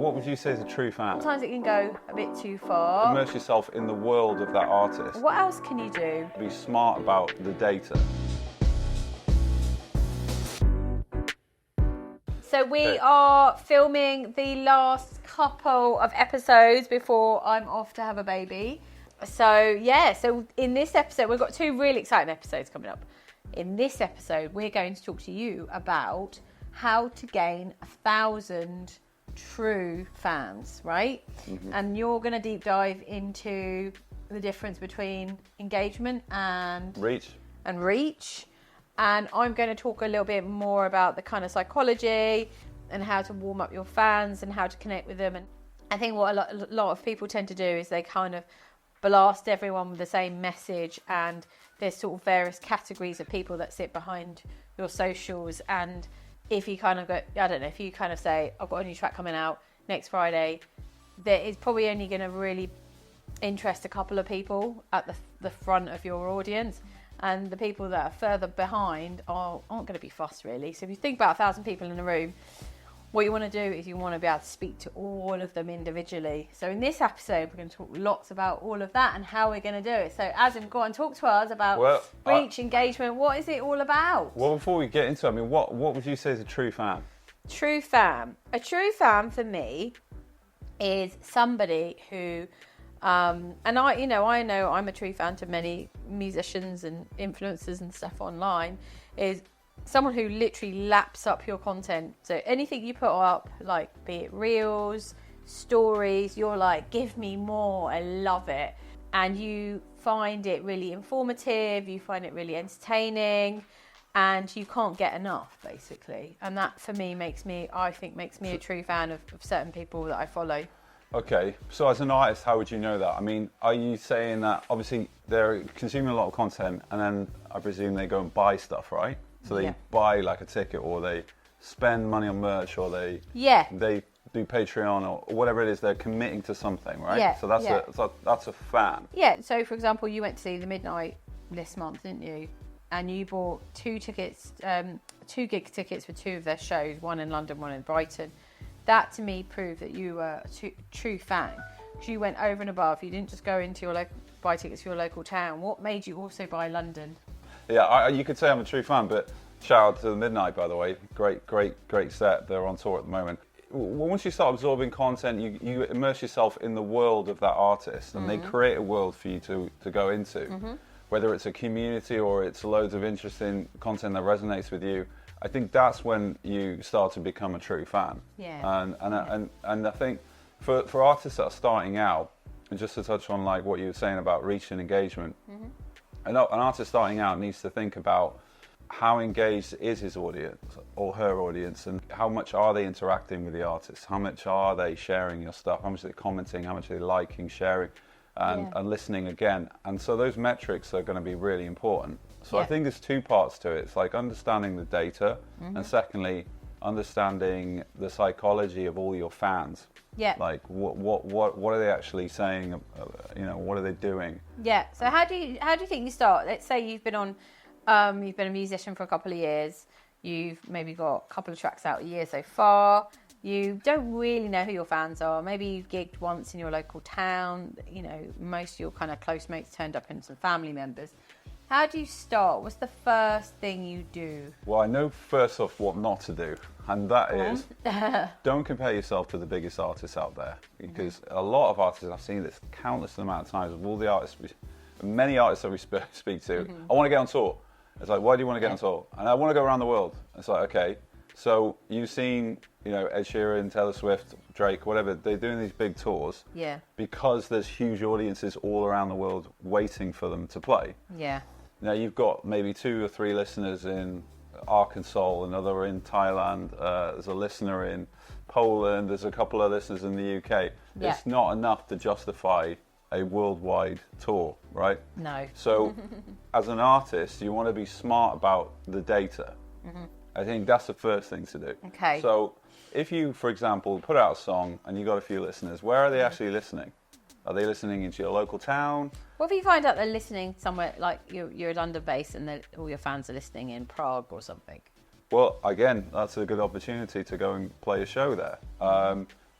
What would you say is a true fan? Sometimes it can go a bit too far. Immerse yourself in the world of that artist. What else can you do? Be smart about the data. So we are filming the last couple of episodes before I'm off to have a baby. So in this episode, we've got two really exciting episodes coming up. In this episode, we're going to talk to you about how to gain 1,000 true fans, right? Mm-hmm. And you're going to deep dive into the difference between engagement and reach. And I'm going to talk a little bit more about the kind of psychology and how to warm up your fans and how to connect with them. And I think what a lot of people tend to do is they kind of blast everyone with the same message, and there's sort of various categories of people that sit behind your socials. And if you kind of go, I don't know, if you kind of say, I've got a new track coming out next Friday, that is probably only going to really interest a couple of people at the front of your audience. And the people that are further behind aren't going to be fussed, really. So if you think about 1,000 people in a room, what you want to do is you want to be able to speak to all of them individually. So in this episode, we're going to talk lots about all of that and how we're going to do it. So Azim, go on, talk to us about reach, engagement. What is it all about? Well, before we get into it, I mean, what would you say is a true fan? True fan. A true fan for me is somebody who, and I know I'm a true fan to many musicians and influencers and stuff online, is someone who literally laps up your content. So anything you put up, like be it reels, stories, you're like, give me more, I love it. And you find it really informative, you find it really entertaining, and you can't get enough, basically. And that for me makes me a true fan of certain people that I follow. Okay, so as an artist, how would you know that? I mean, are you saying that obviously they're consuming a lot of content and then I presume they go and buy stuff, right? So they buy like a ticket, or they spend money on merch, or they do Patreon, or whatever it is. They're committing to something, right? Yeah. So that's a fan. Yeah. So for example, you went to see the Midnight this month, didn't you? And you bought 2 tickets, 2 gig tickets for 2 of their shows, one in London, one in Brighton. That to me proved that you were a true fan. Because you went over and above. You didn't just go into your buy tickets for your local town. What made you also buy London? Yeah, you could say I'm a true fan, but shout out to the Midnight, by the way. Great set. They're on tour at the moment. Once you start absorbing content, you immerse yourself in the world of that artist, and they create a world for you to go into. Mm-hmm. Whether it's a community or it's loads of interesting content that resonates with you, I think that's when you start to become a true fan. Yeah. And I think for artists that are starting out, and just to touch on like what you were saying about reach and engagement, an artist starting out needs to think about how engaged is his audience or her audience, and how much are they interacting with the artist, how much are they sharing your stuff, how much are they commenting, how much are they liking, sharing, and listening again. And so those metrics are going to be really important. So I think there's 2 parts to it. It's like understanding the data, and secondly, understanding the psychology of all your fans. Yeah. Like what are they actually saying? What are they doing? Yeah. So how do you think you start? Let's say you've been a musician for a couple of years. You've maybe got a couple of tracks out a year so far. You don't really know who your fans are. Maybe you've gigged once in your local town. Most of your kind of close mates turned up and some family members. How do you start? What's the first thing you do? Well, I know first off what not to do, and that is don't compare yourself to the biggest artists out there, because a lot of artists, I've seen this countless amount of times with all the artists, many artists that we speak to, I want to get on tour. It's like, why do you want to get on tour? And I want to go around the world. It's like, okay, so you've seen, Ed Sheeran, Taylor Swift, Drake, whatever, they're doing these big tours because there's huge audiences all around the world waiting for them to play. Yeah. Now you've got maybe 2 or 3 listeners in Arkansas, another in Thailand, there's a listener in Poland, there's a couple of listeners in the UK. Yeah. It's not enough to justify a worldwide tour, right? No. So as an artist, you want to be smart about the data. Mm-hmm. I think that's the first thing to do. Okay. So if you, for example, put out a song and you got a few listeners, where are they actually listening? Are they listening into your local town? What if you find out they're listening somewhere, like you're London based and all your fans are listening in Prague or something? Well, again, that's a good opportunity to go and play a show there.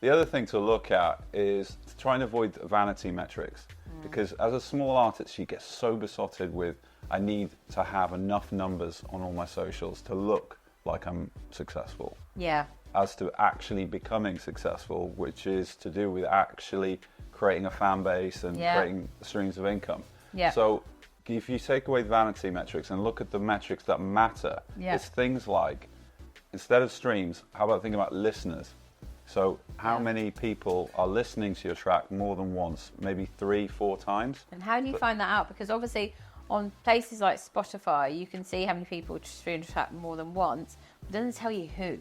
The other thing to look at is to try and avoid vanity metrics, because as a small artist, you get so besotted with, I need to have enough numbers on all my socials to look like I'm successful, Yeah. as to actually becoming successful, which is to do with actually creating a fan base and creating streams of income. Yeah. So if you take away vanity metrics and look at the metrics that matter, it's things like, instead of streams, how about thinking about listeners? So how many people are listening to your track more than once, maybe 3-4 times? And how do you find that out? Because obviously on places like Spotify, you can see how many people stream a track more than once, but it doesn't tell you who.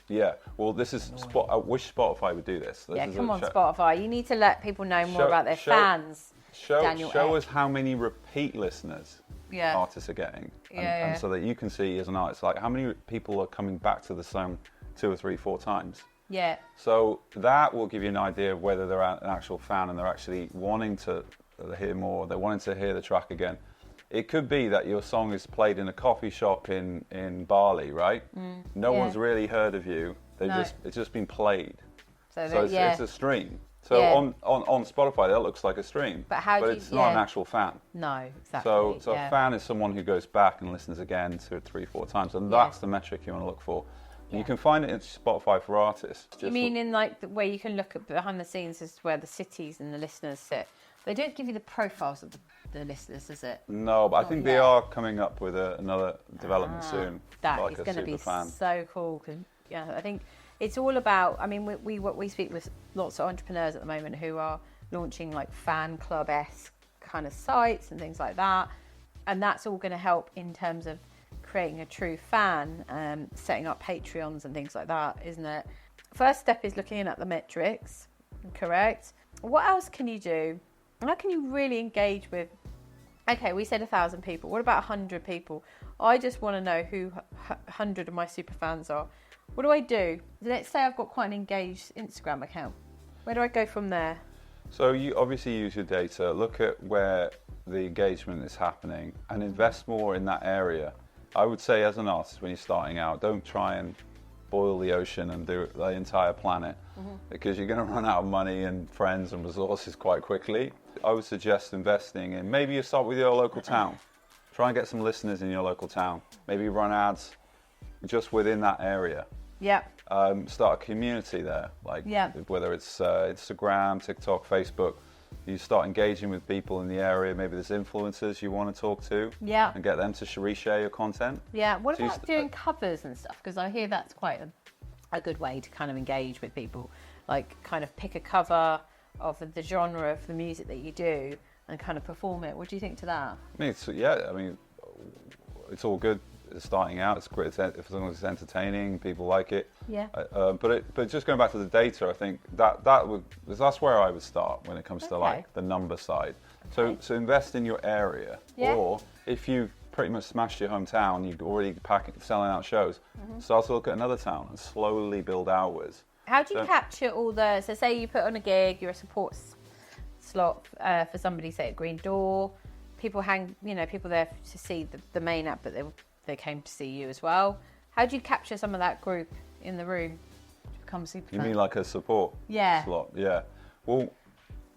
Yeah, well, this is I wish Spotify would do this. Come on, Spotify. You need to let people know more about their fans. Show us how many repeat listeners artists are getting, and so that you can see as an artist, like how many people are coming back to the song 2 or 3, 4 times. Yeah. So that will give you an idea of whether they're an actual fan and they're actually wanting to hear more, they're wanting to hear the track again. It could be that your song is played in a coffee shop in Bali, right? No one's really heard of you. It's just been played. So it's a stream. So on Spotify, that looks like a stream. But it's not an actual fan. No, exactly. So a fan is someone who goes back and listens again 2 or 3, 4 times, and that's the metric you want to look for. You can find it in Spotify for artists. You mean in like the way you can look at behind the scenes as to where the cities and the listeners sit? They don't give you the profiles of the listeners, does it? No, but I think they are coming up with another development soon. That is going to be so cool. Cause, I think it's all about. I mean, we speak with lots of entrepreneurs at the moment who are launching like fan club-esque kind of sites and things like that, and that's all going to help in terms of creating a true fan, setting up Patreons and things like that, isn't it? First step is looking at the metrics, correct? What else can you do? How can you really engage with, okay, we said 1,000 people. What about 100 people? I just want to know who 100 of my super fans are. What do I do? Let's say I've got quite an engaged Instagram account. Where do I go from there? So you obviously use your data, look at where the engagement is happening and invest more in that area. I would say as an artist, when you're starting out, don't try and boil the ocean and do the entire planet, because you're going to run out of money and friends and resources quite quickly. I would suggest investing in, maybe you start with your local town. Try and get some listeners in your local town. Maybe run ads just within that area. Yeah. Start a community there, like whether it's Instagram, TikTok, Facebook. You start engaging with people in the area. Maybe there's influencers you want to talk to, and get them to reshare your content. Yeah. What about doing covers and stuff? Because I hear that's quite a good way to kind of engage with people. Like, kind of pick a cover of the genre of the music that you do and kind of perform it. What do you think to that? I mean, it's all good. Starting out, it's great. As long as it's entertaining, people like it. Yeah. But just going back to the data, I think that's where I would start when it comes to like the number side. So invest in your area, or if you've pretty much smashed your hometown, you're already selling out shows. Start to look at another town and slowly build outwards. How do you capture all the? So say you put on a gig, you're a support slot for somebody, say at Green Door. People people there to see the main act, but they came to see you as well. How do you capture some of that group in the room to become super fan? You mean like a support slot? Yeah. Well,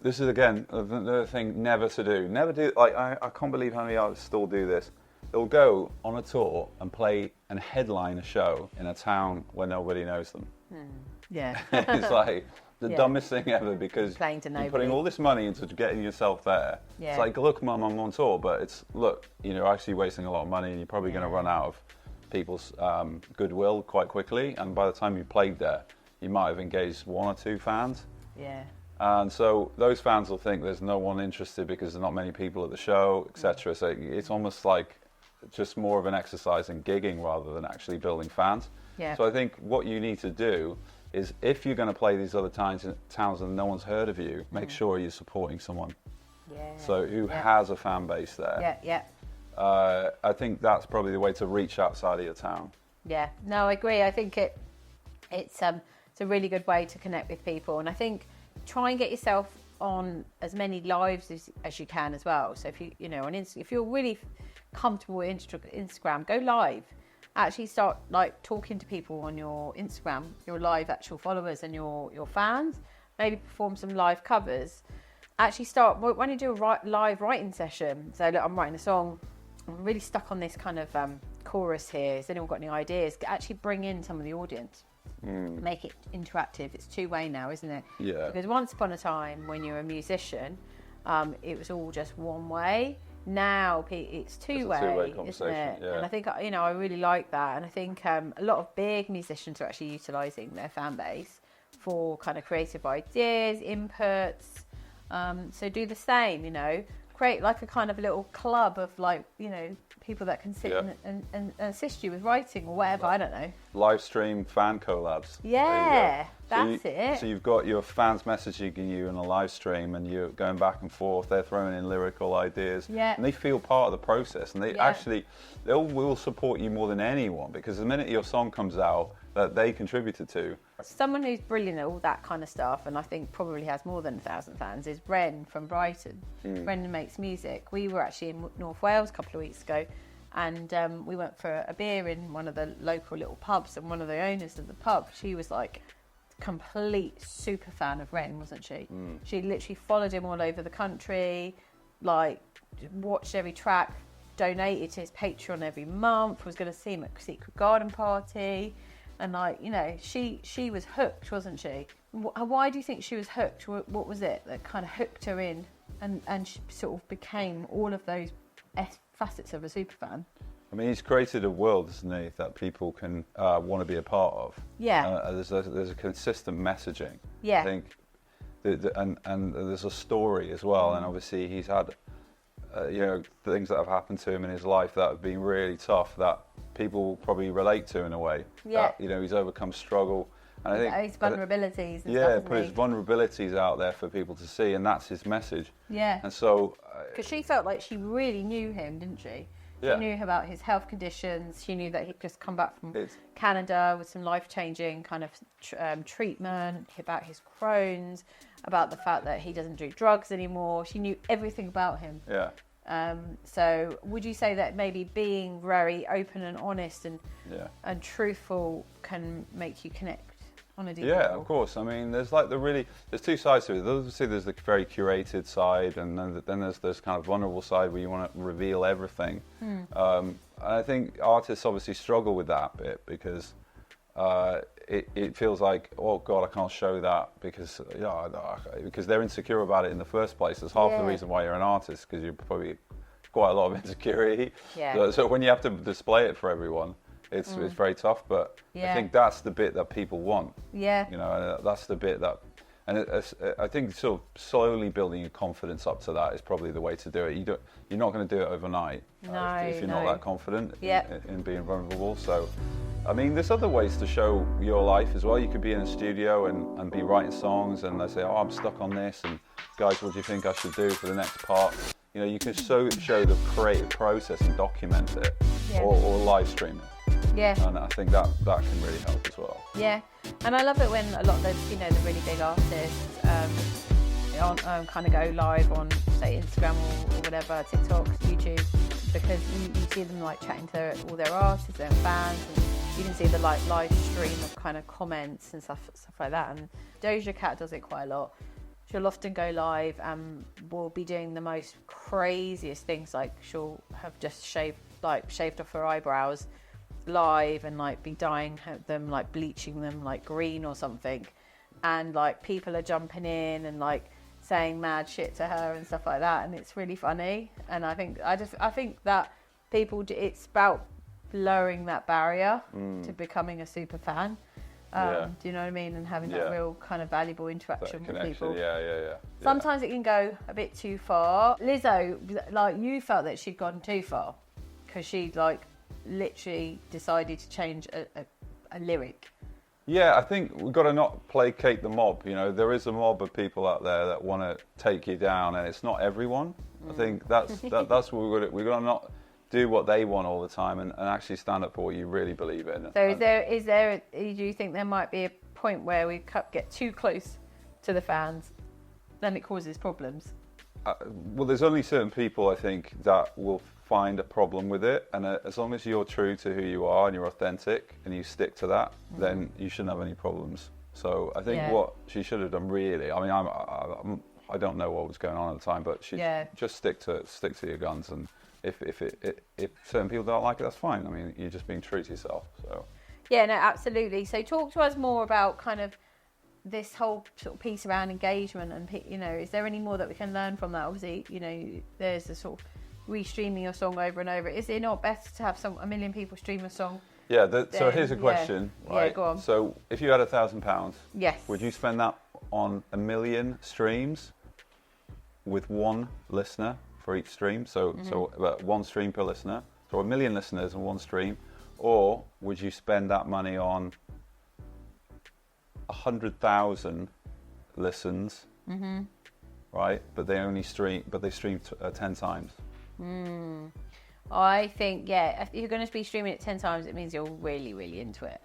this is again another thing never to do. Never do. Like I can't believe how many artists still do this. They'll go on a tour and play and headline a show in a town where nobody knows them. Yeah. It's like the dumbest thing ever, because you're putting all this money into getting yourself there. Yeah. It's like, look, Mum, I'm on tour, but you're actually wasting a lot of money, and you're probably going to run out of people's goodwill quite quickly. And by the time you played there, you might have engaged 1 or 2 fans. Yeah. And so those fans will think there's no one interested because there's not many people at the show, etc. So it's almost like just more of an exercise in gigging rather than actually building fans. Yeah. So I think what you need to do is, if you're going to play these other towns and no one's heard of you, make sure you're supporting someone. Yeah. So who has a fan base there. Yeah. I think that's probably the way to reach outside of your town. Yeah. No, I agree. I think it's a really good way to connect with people, and I think try and get yourself on as many lives as you can as well. So if if you're really comfortable with Instagram, go live. actually start like talking to people on your Instagram, your live actual followers and your fans. Maybe perform some live covers. Actually start, when you do a live writing session, so look, I'm writing a song, I'm really stuck on this kind of chorus here. Has anyone got any ideas? Actually bring in some of the audience. Make it interactive. It's two-way now, isn't it? Yeah. Because once upon a time, when you're a musician, it was all just one way. Now it's two-way, two-way isn't conversation, it? yeah. And I think, you know, I really like that. And I think a lot of big musicians are actually utilising their fan base for kind of creative ideas, inputs. So do the same, you know, create like a kind of little club of like, you know, people that can sit and assist you with writing or whatever, I don't know. Live stream fan collabs. Yeah, that's it. So you've got your fans messaging you in a live stream and you're going back and forth, they're throwing in lyrical ideas. Yeah. And they feel part of the process and they will support you more than anyone, because the minute your song comes out that they contributed to. Someone who's brilliant at all that kind of stuff, and I think probably has more than 1,000 fans, is Ren from Brighton. Ren makes music. We were actually in North Wales a couple of weeks ago, and we went for a beer in one of the local little pubs, and one of the owners of the pub, she was like complete super fan of Ren, wasn't she? She literally followed him all over the country, like watched every track, donated to his Patreon every month, was going to see him at Secret Garden Party. And like, you know, she was hooked, wasn't she? Why do you think she was hooked? What was it that kind of hooked her in and she sort of became all of those facets of a superfan? I mean, he's created a world, isn't he, that people can want to be a part of. Yeah. There's a consistent messaging. Yeah. I think, and there's a story as well. And obviously, he's had, you know, things that have happened to him in his life that have been really tough that people will probably relate to in a way. Yeah. That, you know, he's overcome struggle. And I think his vulnerabilities. And yeah, stuff, put his vulnerabilities out there for people to see, and that's his message. Yeah. And so, because she felt like she really knew him, didn't she? She Yeah. knew about his health conditions. She knew that he'd just come back from Canada with some life-changing kind of treatment, about his Crohn's, about the fact that he doesn't do drugs anymore. She knew everything about him. yeah. So would you say that maybe being very open and honest and truthful can make you connect on a deeper level? Yeah, of course. I mean, there's two sides to it. Obviously, there's the very curated side, and then there's this kind of vulnerable side where you want to reveal everything. And I think artists obviously struggle with that bit because it feels like, oh God, I can't show that because they're insecure about it in the first place. That's half the reason why you're an artist, because you're probably quite a lot of insecurity. Yeah. So when you have to display it for everyone, it's very tough. But I think that's the bit that people want. Yeah. You know, and that's the bit that, and I think sort of slowly building your confidence up to that is probably the way to do it. You're not going to do it overnight if you're not that confident in being vulnerable. So, I mean, there's other ways to show your life as well. You could be in a studio and be writing songs, and they say, "Oh, I'm stuck on this," and guys, what do you think I should do for the next part? You know, you can show the creative process and document it, or live stream it. Yeah. And I think that can really help as well. Yeah, and I love it when a lot of those, you know, the really big artists kind of go live on, say, Instagram or whatever, TikTok, YouTube, because you see them like chatting to all their artists, their fans, and you can see the like live stream of kind of comments and stuff like that. And Doja Cat does it quite a lot. She'll often go live and will be doing the most craziest things, like she'll have just shaved off her eyebrows live and like be dyeing them, like bleaching them like green or something, and like people are jumping in and like saying mad shit to her and stuff like that, and it's really funny. And I think that people, it's about lowering that barrier to becoming a super fan. Do you know what I mean? And having that real kind of valuable interaction with people. Yeah. Sometimes it can go a bit too far. Lizzo, like, you felt that she'd gone too far because she'd like literally decided to change a lyric. Yeah, I think we've got to not placate the mob. You know, there is a mob of people out there that want to take you down, and it's not everyone. I think that's what we've got to not do what they want all the time, and actually stand up for what you really believe in. So is there do you think there might be a point where we get too close to the fans, then it causes problems? well, there's only certain people, I think, that will find a problem with it, and as long as you're true to who you are and you're authentic and you stick to that, then you shouldn't have any problems. So I think what she should have done, really, I mean, I don't know what was going on at the time, but she just stick to your guns, and if certain people don't like it, that's fine. I mean, you're just being true to yourself. So yeah, no, absolutely. So talk to us more about kind of this whole sort of piece around engagement, and you know, is there any more that we can learn from that? Obviously, you know, there's the sort of restreaming your song over and over. Is it not best to have a million people stream a song? Yeah. So here's a question. Right? Yeah, go on. So if you had £1,000, yes, would you spend that on 1 million streams with one listener for each stream? So about one stream per listener. So 1 million listeners and one stream, or would you spend that money on 100,000 listens, right? But they stream 10 times. I think, if you're going to be streaming it 10 times, it means you're really, really into it,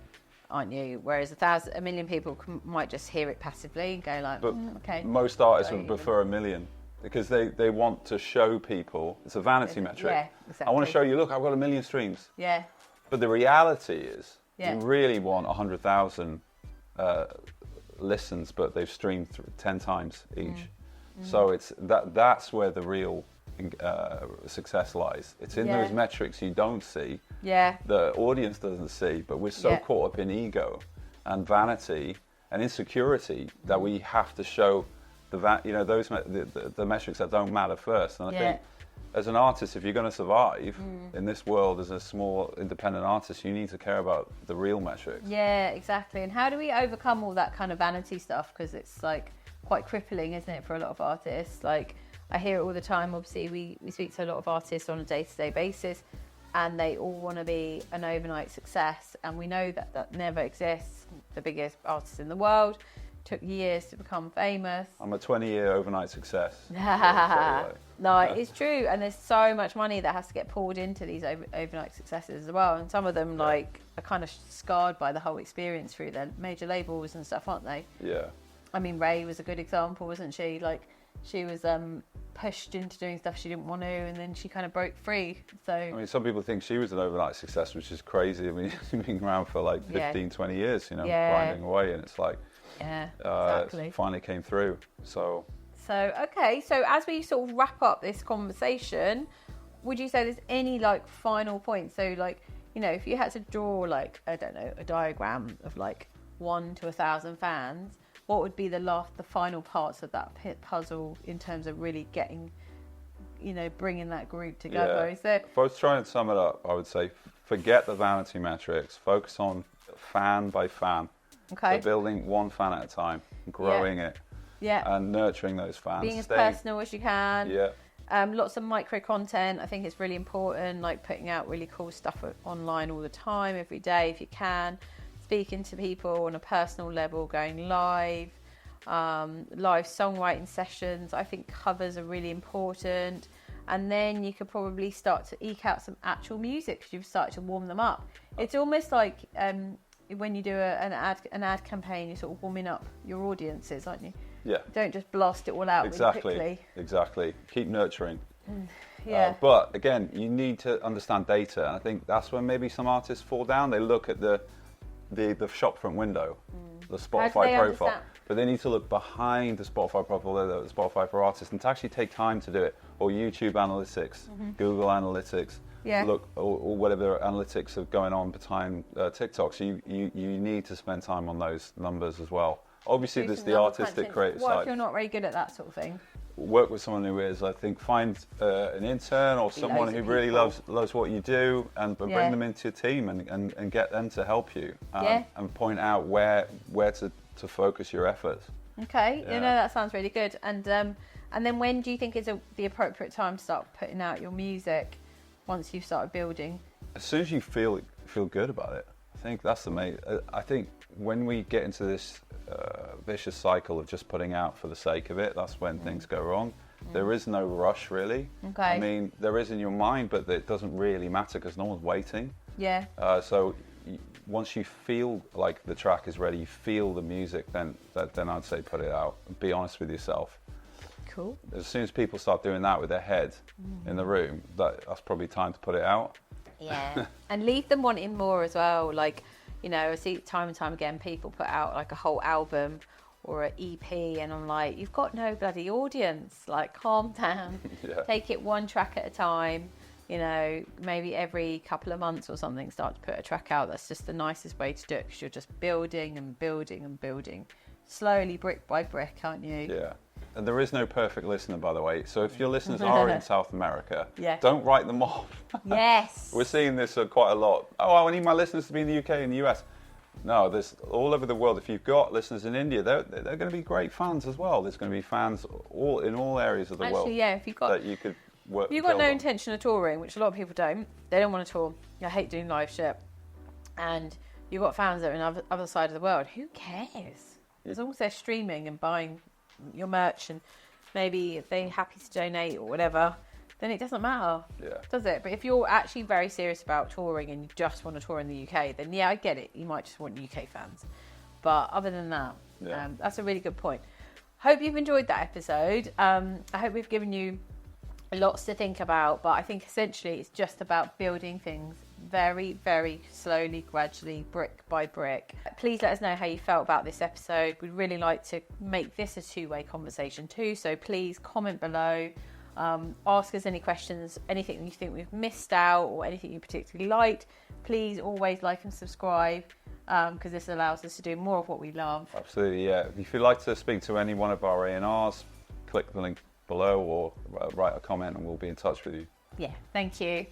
aren't you? Whereas 1 million people might just hear it passively and go like, okay. Most artists would prefer 1 million because they want to show people. It's a vanity metric. Yeah, exactly. I want to show you, look, I've got 1 million streams. Yeah. But the reality is, you really want 100,000 listens, but they've streamed 10 times each. So it's that's where the real success lies. It's in those metrics you don't see. Yeah. The audience doesn't see, but we're so caught up in ego and vanity and insecurity that we have to show the metrics that don't matter first. And I think as an artist, if you're going to survive in this world as a small independent artist, you need to care about the real metrics. Yeah, exactly. And how do we overcome all that kind of vanity stuff? Because it's like quite crippling, isn't it, for a lot of artists? Like, I hear it all the time. Obviously, we speak to a lot of artists on a day-to-day basis, and they all want to be an overnight success. And we know that never exists. The biggest artists in the world took years to become famous. I'm a 20-year overnight success. No, it's true. And there's so much money that has to get poured into these overnight successes as well. And some of them are kind of scarred by the whole experience through their major labels and stuff, aren't they? Yeah. I mean, Ray was a good example, wasn't she? Like, she was pushed into doing stuff she didn't want to, and then she kind of broke free. So I mean, some people think she was an overnight success, which is crazy. I mean, she's been around for like 15, 20 years, grinding away, and it's like, exactly. It finally came through. So okay, so as we sort of wrap up this conversation, would you say there's any like final points? So like, you know, if you had to draw like, I don't know, a diagram of like 1 to 1,000 fans, what would be the final parts of that puzzle in terms of really getting, you know, bringing that group together? Yeah. Is there... If I was trying to sum it up, I would say forget the vanity metrics, focus on fan by fan. Okay. So building one fan at a time, growing it, and nurturing those fans. Being as personal as you can. Yeah. Lots of micro content. I think it's really important, like putting out really cool stuff online all the time, every day if you can. Speaking to people on a personal level, going live, live songwriting sessions. I think covers are really important. And then you could probably start to eke out some actual music because you've started to warm them up. It's almost like when you do an ad campaign, you're sort of warming up your audiences, aren't you? Yeah. Don't just blast it all out really quickly. Exactly. Keep nurturing. Yeah. But again, you need to understand data. And I think that's when maybe some artists fall down. They look at the shopfront window, the Spotify profile. But they need to look behind the Spotify profile, the Spotify for Artists, and to actually take time to do it. Or YouTube analytics, Google analytics, look, or whatever analytics are going on behind TikTok. So you need to spend time on those numbers as well. Obviously, there's the artistic creative side. What if you're not very good at that sort of thing? Work with someone who is. I think find an intern or someone who really loves what you do, and bring them into your team and get them to help you and point out where to focus your efforts. Okay, you know, that sounds really good. And then when do you think is the appropriate time to start putting out your music once you've started building? As soon as you feel good about it. I think that's the main. I think when we get into this vicious cycle of just putting out for the sake of it, that's when things go wrong. There is no rush, really. Okay. I mean, there is in your mind, but it doesn't really matter because no one's waiting. Yeah. So once you feel like the track is ready, you feel the music, then I'd say put it out. Be honest with yourself. Cool. As soon as people start doing that with their head in the room, that's probably time to put it out. Yeah. And leave them wanting more as well. Like, you know, I see time and time again people put out like a whole album or an EP, and I'm like, you've got no bloody audience. Like, calm down. Yeah. Take it one track at a time. You know, maybe every couple of months or something, start to put a track out. That's just the nicest way to do it, because you're just building and building and building, slowly, brick by brick, aren't you? Yeah. And there is no perfect listener, by the way. So if your listeners are in South America, Yeah. don't write them off. Yes. We're seeing this quite a lot. Oh, I need my listeners to be in the UK and the US. No, there's all over the world. If you've got listeners in India, they're going to be great fans as well. There's going to be fans in all areas of the world. Actually, yeah, if you've got... that you could work. If you've got no on. intention of touring, which a lot of people don't, they don't want to tour. I hate doing live shit. And you've got fans that are on the other side of the world. Who cares? As long as they're streaming and buying your merch, and maybe if they're happy to donate or whatever, then it doesn't matter, does it? But if you're actually very serious about touring and you just want to tour in the UK, then yeah, I get it. You might just want UK fans. But other than that, that's a really good point. Hope you've enjoyed that episode. I hope we've given you lots to think about, but I think essentially it's just about building things very, very slowly, gradually, brick by brick. Please let us know how you felt about this episode. We'd really like to make this a two-way conversation too, so please comment below. Ask us any questions, anything you think we've missed out or anything you particularly liked. Please always like and subscribe, because this allows us to do more of what we love. Absolutely, yeah. If you'd like to speak to any one of our A&Rs, click the link below or write a comment and we'll be in touch with you. Yeah, thank you.